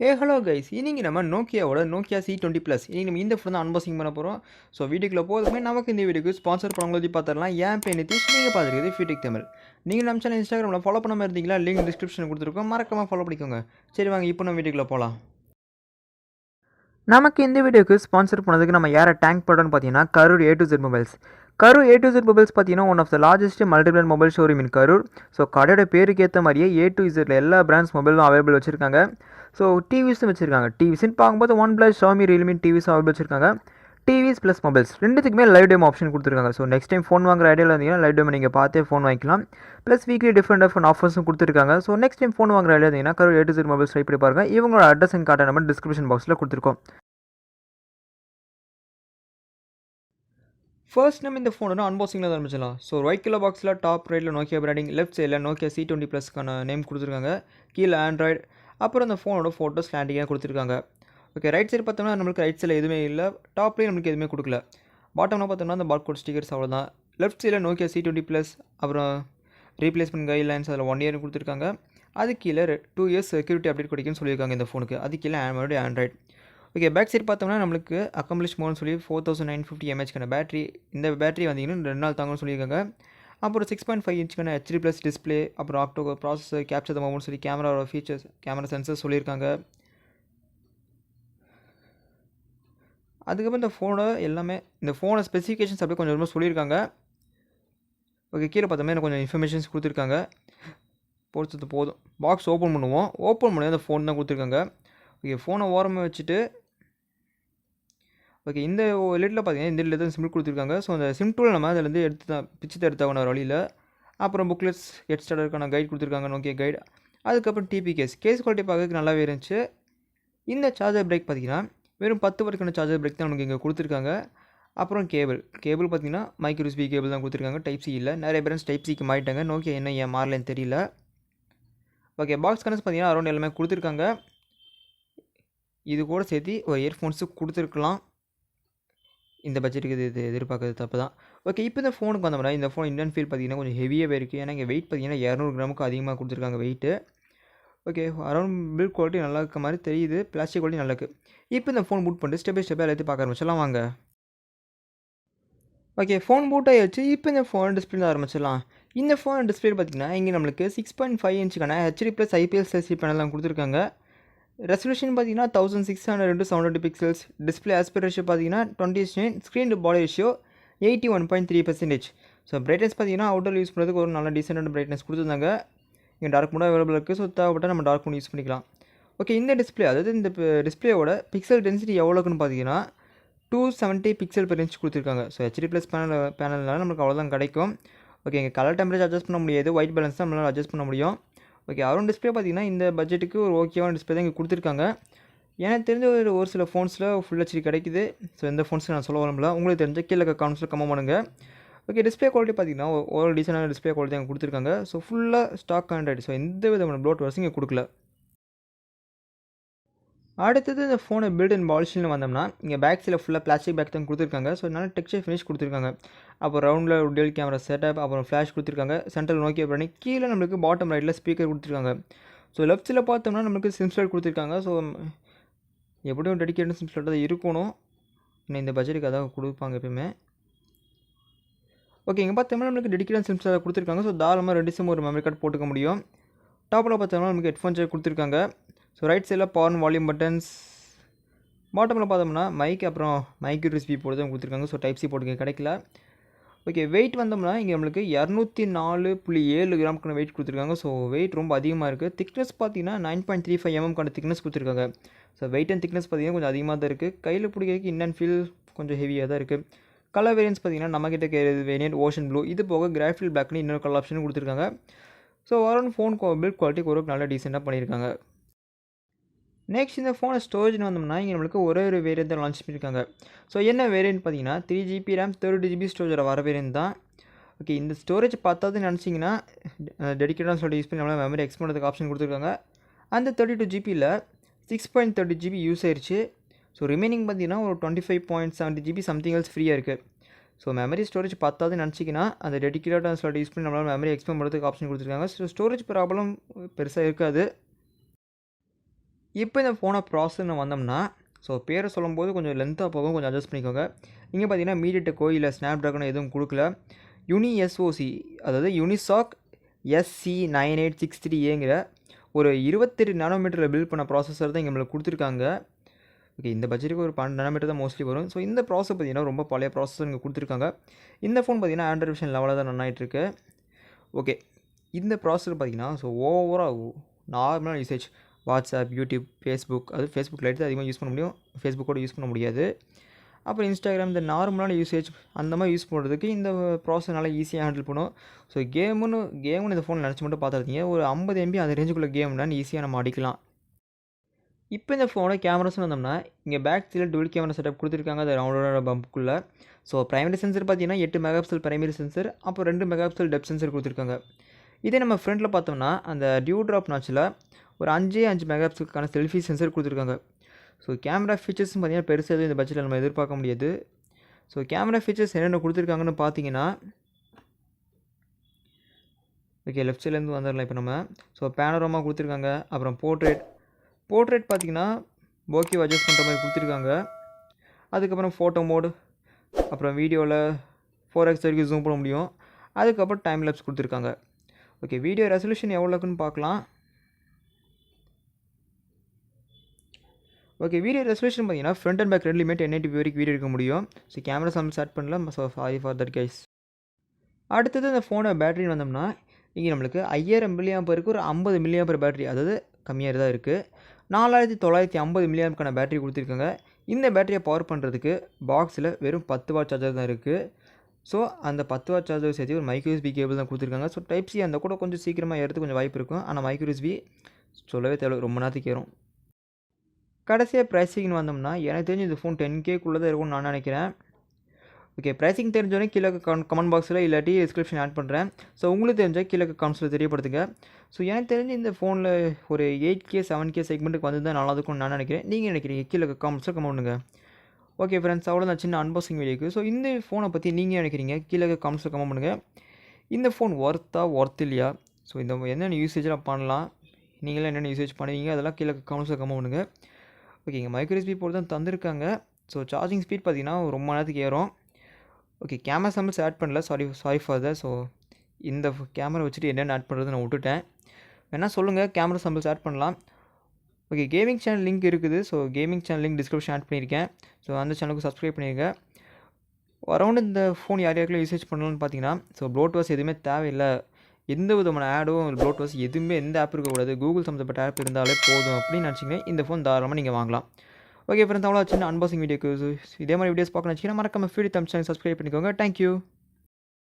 Hello guys, இன்னைக்கு நம்ம நோக்கியாவோட Nokia C20 plus இன்னைக்கு நம்ம இந்த ஃபோன் தான் அன்பாக்சிங் பண்ண போகிறோம். ஸோ வீடியோக்குள்ள போதுமே நமக்கு இந்த வீடியோக்கு ஸ்பான்சர் பண்ணவங்கள பார்த்துடலாம். ஏன் பேர் நிதிஷ், நீங்கள் பார்த்துருக்குது ஃபியூடெக் தமிழ். நீங்கள் நம்ம சேனல் இன்ஸ்டாகிராமில் ஃபாலோ பண்ணாமல் இருந்தீங்களா? லிங்க் டிஸ்கிரிப்ஷன் கொடுத்துருக்கோம், மறக்காமல் ஃபாலோ பண்ணிக்கோங்க. சரி வாங்க, இப்போ நம்ம வீடியோக்குள்ள போகலாம். நமக்கு இந்த வீடியோக்கு ஸ்பான்சர் பண்ணதுக்கு நம்ம யாரை டேங்க் பண்ணுறோன்னு பார்த்தீங்கன்னா Karur A to Z mobiles. Karur A to Z mobiles பார்த்தீங்கன்னா one of the largest multibrand mobile showroom in Karur. So கடையோட பேருக்கு ஏற்ற மாதிரியே A to Z எல்லா பிராண்ட்ஸ் மொபைலும் அவைலபிள் வச்சுருக்காங்க. ஸோ டிவிஸும் வச்சுருக்காங்க. டிவிஸ்ன்னு பார்க்கும்போது OnePlus, Xiaomi, Realme TVs available வச்சுருக்காங்க. டிவிஸ் ப்ளஸ் மொபைல்ஸ் ரெண்டுத்துக்குமே லைவ் டேமோ ஆப்ஷன் கொடுத்துருக்காங்க. ஸோ நெக்ஸ்ட் டைம் ஃபோன் வாங்குற ஐடியாவில் இருந்தீங்கன்னா லைவ் டேமோ நீங்கள் பார்த்தே ஃபோன் வாங்கிக்கலாம். ப்ளஸ் வீக்லி டிஃப்ரெண்ட் ஆஃபர்ஸும் கொடுத்துருக்காங்க. ஸோ நெக்ஸ்ட் டைம் ஃபோன் வாங்குற ஐடியா இருந்தீங்கன்னா Karur A to Z mobiles try பண்ணி பாருங்கள். இவங்களோட அட்ரஸ் அண்ட் கார்டை நம்ம டிஸ்கிரிப்ஷன் பாக்ஸில் கொடுத்துருக்கோம். ஃபர்ஸ்ட் நம்ம இந்த ஃபோனோட அன்பாக்சிங்கில் தான் ஆரம்பிச்சிடலாம். ஸோ ஒயிட் கலர் பாக்ஸில் டாப் ரைட்டில் நோக்கியா பிராண்டிங், லெஃப்ட் சைடில் நோக்கியா C20 ப்ளஸ்க்கான நேம் கொடுத்துருக்காங்க. கீழே ஆண்ட்ராய்டு, அப்புறம் அந்த ஃபோனோட ஃபோட்டோஸ் ஸ்லாண்டிங்காக கொடுத்துருக்காங்க. ஓகே, ரைட் சைடு பார்த்தோம்னா நம்மளுக்கு ரைட் சைடில் எதுவுமே இல்லை, டாப்லேயும் நம்மளுக்கு எதுவுமே கொடுக்கல. பாட்டம்னா பார்த்தோம்னா அந்த பார்கோட் ஸ்டிக்கர்ஸ் அவ்வளோதான். லெஃப்ட் சைடில் நோக்கியா C20 ப்ளஸ், அப்புறம் ரீப்ளேஸ்மெண்ட் கைட்லைன்ஸ் அதில் 1 இயர் கொடுத்துருக்காங்க. அது கீழே 2 இயர்ஸ் செக்யூரிட்டி அப்டேட் கிடைக்குன்னு சொல்லியிருக்காங்க இந்த ஃபோனுக்கு. அது கீழே ஆண்ட்ராய்டு. ஓகே, பேக் சைடு பார்த்தோம்னா நம்மளுக்கு அக்கம்ப்ளிஷ் மோட்னு சொல்லி 4950 mAh பேட்டரி. இந்த பேட்டரி வந்தீங்கன்னா 2 நாள் தாங்கன்னு சொல்லியிருக்காங்க. அப்புறம் 6.5 இன்ச்சுக்கான HD+ டிஸ்பிளே, அப்புறம் ஆக்டோ ப்ராசஸர், கேப்சர் த மொமெண்ட் சொல்லி கேமராவோட ஃபீச்சர்ஸ், கேமரா சென்சர் சொல்லியிருக்காங்க. அதுக்கப்புறம் இந்த ஃபோனோட எல்லாமே இந்த ஃபோனோட ஸ்பெசிஃபிகேஷன்ஸ் அப்படியே கொஞ்சம் ரொம்ப சொல்லியிருக்காங்க. ஓகே, கீழே பார்த்தோம்னா எனக்கு கொஞ்சம் இன்ஃபர்மேஷன்ஸ் கொடுத்துருக்காங்க. பொறுத்தது போதும். பாக்ஸ் ஓப்பன் பண்ணுவோம். ஓப்பன் பண்ணி அந்த ஃபோன் தான் கொடுத்துருக்காங்க. ஓகே, ஃபோனை ஓரமாக வச்சுட்டு ஓகே, இந்த லிட்டில் பார்த்தீங்கன்னா இந்த லிட்டில் தான் சிம் கொடுத்துருக்காங்க. ஸோ அந்த சிம் டூல் நம்ம அதிலேருந்து எடுத்து தான் பிச்சு தான் எடுத்தாகணும் ஒரு வழியில். அப்புறம் புக்லெட்ஸ், ஸ்டார்டருக்கான கைட் கொடுத்துருக்காங்க, நோக்கியா கைடு. அதுக்கப்புறம் டிபி கேஸ் குவாலிட்டி பார்க்கறதுக்கு நல்லாவே இருந்துச்சு. இந்த சார்ஜர் பிரேக் பார்த்தீங்கன்னா வெறும் 10 வரைக்கான சார்ஜர் பிரேக் தான் நமக்கு இங்கே கொடுத்துருக்காங்க. அப்புறம் கேபிள் பார்த்தீங்கன்னா மைக்ரோ USB கேபிள் தான் கொடுத்துருக்காங்க, டைப் சி இல்லை. நிறைய பேர் டைப் சிக்கு மாறிட்டாங்க. நோக்கியா என்ன ஏன் மாறலன்னு தெரியல. ஓகே, பாக்ஸ் கனெக்ட் பார்த்தீங்கன்னா அரௌண்ட் எல்லாமே கொடுத்துருக்காங்க. இது கூட சேர்த்து ஒரு இயர்ஃபோன்ஸு கொடுத்துருக்கலாம். இந்த பட்ஜெட்டுக்கு இது எதிர்பார்க்குறது தப்பு தான். ஓகே, இப்போ இந்த ஃபோனுக்கு வந்தோம்னா இந்த ஃபோன் இந்தியன் ஃபீல் பார்த்தீங்கன்னா கொஞ்சம் ஹெவியாகவே இருக்குது. ஏன்னா இங்கே வெயிட் பார்த்தீங்கன்னா 200 கிராமுக்கு அதிகமாக கொடுத்துருக்காங்க weight. Okay, around build quality நல்லா இருக்க மாதிரி தெரியுது. பிளாஸ்டிக் குவாலிட்டி நல்லா இருக்குது. இப்போ இந்த ஃபோன் பூட் பண்ணிட்டு ஸ்டெப் பை ஸ்டெப்பாக எல்லாத்தையும் பார்க்க ஆரம்பிச்சிடலாம் வாங்க. ஓகே, ஃபோன் பூட் ஆகிடுச்சு. இப்போ இந்த ஃபோன் டிஸ்பிளே ஆரம்பிச்சிடலாம். இந்த ஃபோன் டிஸ்பிளே பார்த்தீங்கன்னா இங்கே நம்மளுக்கு 6.5 இன்ச்சுக்கான HD+ IPS LCD பேனல்லாம் கொடுத்துருக்காங்க. ரெசல்யூஷன் பார்த்தீங்கன்னா 1600 × 720 பிக்சல்ஸ். டிஸ்பிளே ஆஸ்பெக்ட் ரேஷியோ பார்த்தீங்கன்னா 20:9. Screen to body ratio 81.3%. So brightness பார்த்தீங்கன்னா அவுட்டர் யூஸ் பண்ணுறதுக்கு ஒரு நல்ல டீசென்டான பிரைட்னஸ் கொடுத்துருந்தாங்க. இங்கே டார்க் மோட் அவைலபிள் இருக்குது. ஸோ தேவைப்பட்டால் நம்ம டார்க் மோட் யூஸ் பண்ணிக்கலாம். ஓகே, இந்த டிஸ்பிளே அதாவது இந்த டிஸ்பிளேயோட பிக்சல் டென்சிட்டி எவ்வளோக்குன்னு பார்த்தீங்கன்னா 270 பிக்சல் பெர் இன்ச் கொடுத்துருக்காங்க. ஸோ HD+ பேனல்னால நம்மளுக்கு அவ்வளோதான் கிடைக்கும். ஓகே, இங்கே கலர் டெம்பரேச்சர் அட்ஜஸ்ட் பண்ண முடியாது, ஒயிட் பேலன்ஸ் தான் நம்மளால் அட்ஜஸ்ட் பண்ண முடியும். ஓகே, அரௌண்ட் டிஸ்பிளே பார்த்தீங்கன்னா இந்த பட்ஜெட்டுக்கு ஒரு ஓகேவான டிஸ்பிளே தான் இங்கே கொடுத்துருக்காங்க. எனக்கு தெரிஞ்ச ஒரு சில ஃபோன்ஸில் ஃபுல் HD கிடைக்குது. ஸோ இந்த ஃபோன்ஸில் நான் சொல்ல வரல, உங்களுக்கு தெரிஞ்ச கீழே கமெண்ட்ஸில் கமெண்ட் பண்ணுங்கள். ஓகே, டிஸ்பிளே குவாலிட்டி பார்த்தீங்கன்னா ஒரு டீசெண்டான டிஸ்பிளே குவாலிட்டி அங்கே கொடுத்துருக்காங்க. ஸோ ஃபுல்லாக ஸ்டாக் ஆண்ட்ராய்டு. ஸோ எந்த விதமான ப்ளோட் வர்ஸ் இங்கே கொடுக்கல. அடுத்தது இந்த ஃபோனை பில்ட் அண்ட் பாலிஷ்னு வந்தோம்னா இங்கே பேக் சைடில் ஃபுல்லாக பிளாஸ்டிக் பேக் தான் கொடுத்துருக்காங்க. ஸோ நல்ல டெக்ஸ்சர் ஃபினிஷ் கொடுத்துருக்காங்க. அப்புறம் ரவுண்டில் ஒரு டெல் கேமரா செட்டப், அப்புறம் ஃப்ளாஷ் கொடுத்துருக்காங்க. சென்ட்ரல் நோக்கியா பண்ணி கீழே நம்மளுக்கு பாட்டம் ரைட்டில் ஸ்பீக்கர் கொடுத்துருக்காங்க. ஸோ லெஃப்ட் சைடில் பார்த்தோம்னா நம்மளுக்கு சிம் ஸ்லாட் கொடுத்துருக்காங்க. ஸோ எப்படியும் டெடிக்கேட்டட் சிம் ஸ்லாட் தான் இருக்கணும். இன்னும் இந்த பட்ஜெட்டுக்கு அதான் கொடுப்பாங்க எப்பயுமே. ஓகே, இங்கே பார்த்தோம்னா நம்மளுக்கு டெடிக்கேட்டட் சிம் ஸ்லாட் கொடுத்துருக்காங்க. ஸோ தாராளமாக 2 சிம் ஒரு மெமரி கார்டு போட்டுக்க முடியும். டாப்பில் பார்த்தோம்னா நமக்கு ஹெட்ஃபோன் ஜாக் கொடுத்துருக்காங்க. ஸோ ரைட் சைடில் பவர் அண்ட் வால்யூம் பட்டன்ஸ். பாட்டமில் பார்த்தோம்னா அப்புறம் மைக்ரோ USB போட்டு தான் கொடுத்துருக்காங்க. ஸோ டைப் சி போட்டு கிடைக்கல. ஓகே, வெயிட் வந்தோம்னா இங்கே நம்மளுக்கு 204.7 கிராமுக்கான வெயிட் கொடுத்துருக்காங்க. ஸோ வெயிட் ரொம்ப அதிகமாக இருக்குது. திக்னஸ் பார்த்தீங்கன்னா 9.35 mm திக்னஸ் கொடுத்துருக்காங்க. ஸோ வெயிட் அண்ட் திக்னஸ் பார்த்தீங்கன்னா கொஞ்சம் அதிகமாக தான் இருக்குது. கையில் பிடிக்கிறதுக்கு இன் ஃபீல் கொஞ்சம் ஹெவியாக தான் இருக்குது. கலர் வேரியன்ஸ் பார்த்தீங்கன்னா நம்மக்கிட்ட கேட்குறது வேரியன்ட் ஓஷன் ப்ளூ, இது போக கிராஃபில் பிளாக்னு இன்னொரு கலர் ஆப்ஷனும் கொடுத்துருக்காங்க. So around phone build quality ஒரு நல்ல டீசெண்டாக பண்ணியிருக்காங்க. நெக்ஸ்ட் இந்த ஃபோனை ஸ்டோரேஜ்னு வந்தோம்னா இங்கே நம்மளுக்கு ஒரே ஒரு வேரியன்ட் தான் லான்ச் பண்ணியிருக்காங்க. ஸோ என்ன வேரியன்ட் பார்த்தீங்கன்னா 3GB RAM 32GB ஸ்டோரேஜோட வர வேரியன்ட் தான். ஓகே, இந்த ஸ்டோரேஜ் பார்த்தாது நினச்சிங்கன்னா டெடிக்கேட்டாக சொல்லி யூஸ் பண்ணி நம்மளால் மெமரி எக்ஸ்பேண்ட் பண்ணுறதுக்கு ஆப்ஷன் கொடுத்துருக்காங்க. அந்த 32GBயில் 6.30GB யூஸ் ஆயிடுச்சு. ஸோ ரிமைனிங் பார்த்தீங்கன்னா ஒரு 25.70GB சம்திங் எல்ஸ் ஃப்ரீயாக இருக்குது. ஸோ மெமரி ஸ்டோரேஜ் பார்த்தாது நினச்சிங்கன்னா அந்த டெடிக்கேட்டாக சொல்லி யூஸ் பண்ணி நம்மளால் மெமரி எக்ஸ்பேண்ட் பண்ணுறதுக்கு ஆப்ஷன் கொடுத்துருக்காங்க. ஸோ ஸ்டோரேஜ் ப்ராப்ளம் பெருசாக இருக்காது. இப்போ இந்த ஃபோனை ப்ராசஸ்ன்னு வந்தோம்னா ஸோ பேரை சொல்லும்போது கொஞ்சம் லென்த்தாக போகும், கொஞ்சம் அட்ஜஸ்ட் பண்ணிக்கோங்க. இங்கே பார்த்தீங்கன்னா மீடியடெக்கோ இல்லை ஸ்னாப்ட்ராகனோ எதுவும் கொடுக்கல. யுனி எஸ்ஓசி அதாவது யூனிசாக் SC9863ஏங்கிற ஒரு 28 நானோமீட்டரில் பில்ட் பண்ண ப்ராசஸர் தான் நம்மளுக்கு கொடுத்துருக்காங்க. ஓகே, இந்த பட்ஜெட்டுக்கு ஒரு 12 நானோமீட்டர் தான் மோஸ்ட்லி வரும். ஸோ இந்த ப்ராசஸ் பார்த்தீங்கன்னா ரொம்ப பழைய ப்ராசஸர் இங்கே கொடுத்துருக்காங்க. இந்த ஃபோன் பார்த்தீங்கன்னா ஆண்ட்ராய்ட் வெர்ஷன் லெவலில் தான் ரன் ஆகிட்டுருக்கு. ஓகே, இந்த ப்ராசஸர் பார்த்தீங்கன்னா ஸோ ஓவராக நார்மலான யூசேஜ் வாட்ஸ்அப், யூடியூப், ஃபேஸ்புக், அது ஃபேஸ்புக்கில் எடுத்து அதிகமாக யூஸ் பண்ண முடியும், ஃபேஸ்புக்கோடு யூஸ் பண்ண முடியாது. அப்புறம் இன்ஸ்டாகிராம், இந்த நார்மலான யூசேஜ் அந்த மாதிரி யூஸ் பண்ணுறதுக்கு இந்த ப்ராசஸ் நல்லா ஈஸியாக ஹேண்டில் பண்ணும். ஸோ கேமுன்னு இந்த ஃபோன் நினச்சி மட்டும் பார்த்துருந்தீங்க, ஒரு 50 MB அந்த ரேஞ்சுக்குள்ளே கேம்னான்னு ஈஸியாக நம்ம அடிக்கலாம். இப்போ இந்த ஃபோனை கேமராஸ்னு வந்தோம்னா இங்கே பேக் சைடில் டுவல் கேமரா செட்டப் கொடுத்துருக்காங்க அது ரவுண்டோட பம்புக்குள்ளே. ஸோ பிரைமரி சென்சர் பார்த்தீங்கன்னா 8 மெகாபிக்சல் பிரைமரி சென்சர், அப்புறம் 2 மெகாபிக்சல் டெப்த் சென்சர் கொடுத்துருக்காங்க. இதே நம்ம ஃப்ரண்ட்டில் பார்த்தோம்னா அந்த டியூ ட்ராப் நாச்சில் ஒரு 5 மெகாபிக்சலுக்கான செல்ஃபி சென்சர் கொடுத்துருக்காங்க. ஸோ கேமரா ஃபீச்சர்ஸ்னு பார்த்தீங்கன்னா பெருசாக எதுவும் இந்த பட்ஜெட்டில் நம்ம எதிர்பார்க்க முடியாது. ஸோ கேமரா ஃபீச்சர்ஸ் என்னென்ன கொடுத்துருக்காங்கன்னு பார்த்தீங்கன்னா ஓகே, லெஃப்ட் சைட்லேருந்து வந்துடலாம் இப்போ நம்ம. ஸோ பேனரோமா கொடுத்துருக்காங்க, அப்புறம் போர்ட்ரேட் பார்த்தீங்கன்னா போக்கே அட்ஜஸ்ட் பண்ணுற மாதிரி கொடுத்துருக்காங்க. அதுக்கப்புறம் ஃபோட்டோ மோடு, அப்புறம் வீடியோவில் 4x வரைக்கும் ஜூம் பண்ண முடியும். அதுக்கப்புறம் டைம் லேப்ஸ் கொடுத்துருக்காங்க. ஓகே, வீடியோ ரெசல்யூஷன் எவ்வளோ இருக்குன்னு பார்க்கலாம். ஓகே, வீடியோ ரெசல்யூஷன் பார்த்தீங்கன்னா ஃப்ரண்ட் அண்ட் பேக் ரெண்டுலேயுமே 1080p வரைக்கும் வீடியோ எடுக்க முடியும். ஸோ கேமரா சாம்பிள் ஸ்டார்ட் பண்ணலாம். So sorry for that guys. அடுத்தது இந்த ஃபோனோட பேட்டரின்னு வந்தோம்னா இங்கே நம்மளுக்கு 5000 mAh ஒரு 50 mAh பேட்டரி, அதாவது கம்மியாக தான் இருக்குது. 4950 mAhக்கான பேட்டரி கொடுத்துருக்காங்க. இந்த பேட்டரியை பவர் பண்ணுறதுக்கு பாக்ஸில் வெறும் 10 வாட் சார்ஜர் தான் இருக்குது. ஸோ அந்த 10 வாட் சார்ஜர் சேர்த்து ஒரு மைக்ரோ USB கேபிள் தான் கொடுத்துருக்காங்க. ஸோ டைப் சி அந்த கூட கொஞ்சம் சீக்கிரமாக ஏறதுக்கு கொஞ்சம் வாய்ப்பு இருக்கும். ஆனால் மைக்ரோ USB சொல்லவே தேவை, ரொம்ப நேரத்துக்கு ஏறும். கடைசியாக ப்ரைஸிங்னு வந்தோம்னா எனக்கு தெரிஞ்சு இந்த ஃபோன் 10Kக்குள்ளே தான் இருக்கும்னு நான் நினைக்கிறேன். ஓகே, ப்ரைஸிங் தெரிஞ்சோடனே கீழே கமெண்ட் பாக்ஸில் இல்லாட்டி டிஸ்கிரிப்ஷன் ஆட் பண்ணுறேன். ஸோ உங்களுக்கு தெரிஞ்சால் கீழே கமெண்ட்ஸில் தெரியப்படுத்துங்க. ஸோ எனக்கு தெரிஞ்சு இந்த ஃபோனில் ஒரு 8K 7K செக்மெண்ட்டுக்கு வந்து தான் நல்லா இருக்கும்னு நான் நினைக்கிறேன். நீங்கள் நினைக்கிறீங்க கீழே கமெண்ட்ஸில் கமெண்ட் பண்ணுங்கள். ஓகே ஃப்ரெண்ட்ஸ், அவ்வளோதான் சின்ன அன்பாக்சிங் வீடியோக்கு. ஸோ இந்த ஃபோனை பற்றி நீங்கள் நினைக்கிறீங்க கீழே கமெண்ட்ஸில் கமெண்ட் பண்ணுங்கள். இந்த ஃபோன் ஒர்த் இல்லையா? ஸோ இந்த என்னென்ன யூசேஜெலாம் பண்ணலாம், நீங்களாம் என்னென்ன யூசேஜ் பண்ணுவீங்க அதெல்லாம் கீழே கமெண்ட்ஸில் கமெண்ட் பண்ணுங்கள். ஓகே, இங்கே மைக்ரோ USB போர்ட் தான் தந்திருக்காங்க. ஸோ சார்ஜிங் ஸ்பீட் பார்த்தீங்கன்னா ரொம்ப நேரத்துக்கு ஏறும். ஓகே, கேமரா சாம்பிள்ஸ் ஆட் பண்ணல, சாரி ஃபார் தட். ஸோ இந்த கேமரா வச்சுட்டு என்னென்ன ஆட் பண்ணுறது நான் விட்டுட்டேன். வேணால் சொல்லுங்கள், கேமரா சாம்பிள்ஸ் ஆட் பண்ணலாம். ஓகே, கேமிங் சேனல் லிங்க் இருக்குது. So gaming channel link description add பண்ணியிருக்கேன். ஸோ அந்த சேனலுக்கு சப்ஸ்கிரைப் பண்ணிடுங்க. அரௌண்ட் இந்த ஃபோன் யார் யாருக்கெல்லாம் யூசேஜ் பண்ணலாம்னு பார்த்தீங்கன்னா ஸோ ப்ளோட்வாஸ் எதுவுமே தேவையில்லை, எந்த விதமான ஆடும் ப்ளோட்வாஸ் எதுவுமே எந்த ஆப் இருக்கக்கூடாது, கூகுள் சம்மந்தப்பட்ட ஆப் இருந்தாலே போதும் அப்படின்னு நினச்சிங்கன்னா இந்த ஃபோன் தாராளமாக நீங்கள் வாங்கலாம். ஓகே ஃப்ரெண்ட்ஸ், அவ்வளோ சின்ன அன்பாக்சிங் வீடியோக்கு இதே மாதிரி வீடியோஸ் பார்க்கணும்னு வச்சிங்கன்னா மறக்காம FewtechTamil சேனல் சப்ஸ்கிரைப் பண்ணிக்கோங்க. தேங்க்யூ.